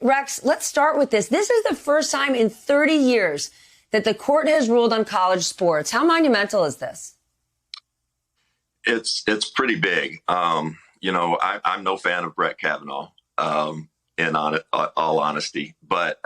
Rex, let's start with this. This is the first time in 30 years that the court has ruled on college sports. How monumental is this? It's pretty big. I'm no fan of Brett Kavanaugh, in all honesty. But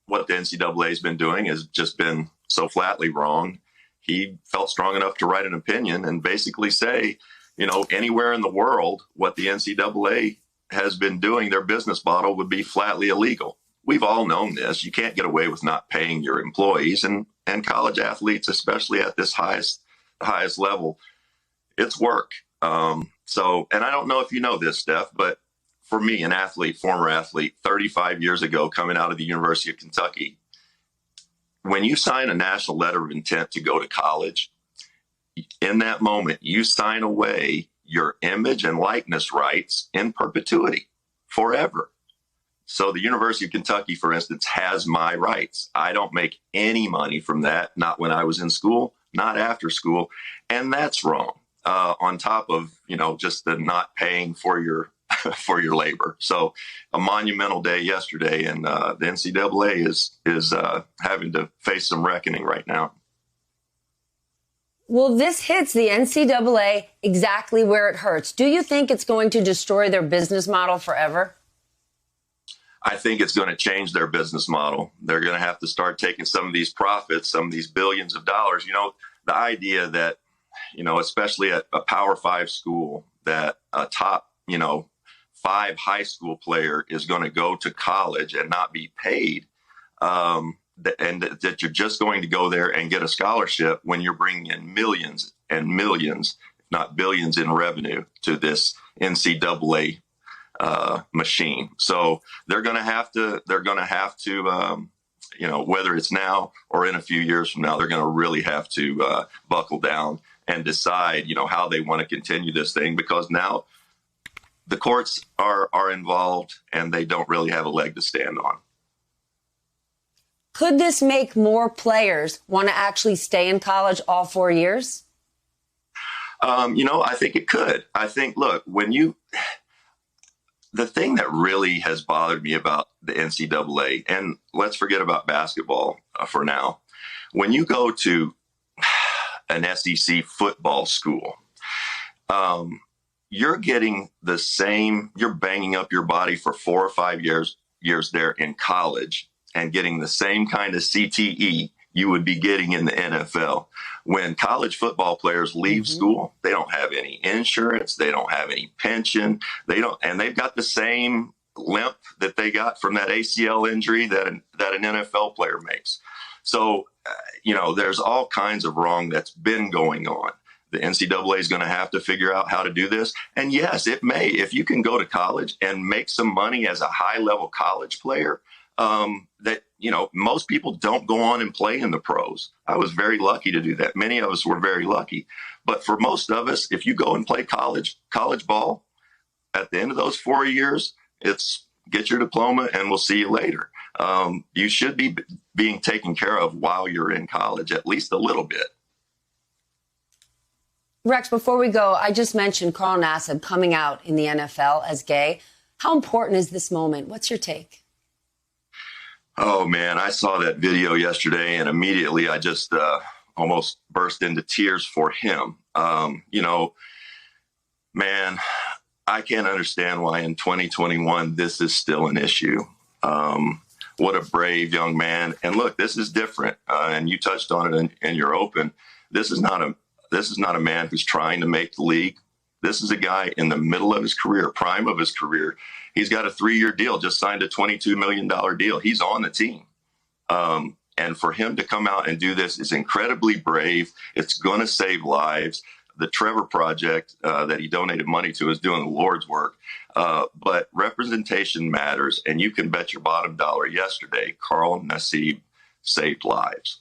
what the NCAA has been doing has just been so flatly wrong. He felt strong enough to write an opinion and basically say, anywhere in the world, what the NCAA has been doing, their business model would be flatly illegal. We've all known this. You can't get away with not paying your employees, and college athletes, especially at this highest level, it's work. And I don't know if you know this, Steph, but for me, an athlete, former athlete, 35 years ago, coming out of the University of Kentucky, when you sign a national letter of intent to go to college, in that moment, you sign away your image and likeness rights in perpetuity forever. So the University of Kentucky, for instance, has my rights. I don't make any money from that, not when I was in school, not after school. And that's wrong. On top of, just the not paying for your for your labor. So a monumental day yesterday, and the NCAA is having to face some reckoning right now. Well, this hits the NCAA exactly where it hurts. Do you think it's going to destroy their business model forever? I think it's going to change their business model. They're going to have to start taking some of these profits, some of these billions of dollars. The idea that, especially at a Power 5 school, that a top, 5 high school player is going to go to college and not be paid, and that you're just going to go there and get a scholarship when you're bringing in millions and millions, if not billions, in revenue to this NCAA machine. So they're going to have to, whether it's now or in a few years from now, they're going to really have to buckle down and decide, how they want to continue this thing, because now the courts are involved and they don't really have a leg to stand on. Could this make more players want to actually stay in college all 4 years? I think it could. I think, look, the thing that really has bothered me about the NCAA, and let's forget about basketball for now, when you go to an SEC football school, you're getting the same, you're banging up your body for 4 or 5 years there in college and getting the same kind of CTE you would be getting in the NFL. When college football players leave school, they don't have any insurance, they don't have any pension, and they've got the same limp that they got from that ACL injury that an NFL player makes. So, there's all kinds of wrong that's been going on. The NCAA is going to have to figure out how to do this. And yes, it may, if you can go to college and make some money as a high-level college player, that, most people don't go on and play in the pros. I was very lucky to do that. Many of us were very lucky. But for most of us, if you go and play college ball, at the end of those 4 years, it's get your diploma and we'll see you later. You should be being taken care of while you're in college, at least a little bit. Rex, before we go, I just mentioned Carl Nassib coming out in the NFL as gay. How important is this moment? What's your take? Oh, man, I saw that video yesterday and immediately I just almost burst into tears for him. Man, I can't understand why in 2021 this is still an issue. What a brave young man. And look, this is different. And you touched on it in your open. This is not a man who's trying to make the league. This is a guy in the middle of his career, prime of his career. He's got a 3-year deal, just signed a $22 million deal. He's on the team. And for him to come out and do this is incredibly brave. It's going to save lives. The Trevor Project that he donated money to is doing the Lord's work. But representation matters, and you can bet your bottom dollar yesterday, Carl Nassib saved lives.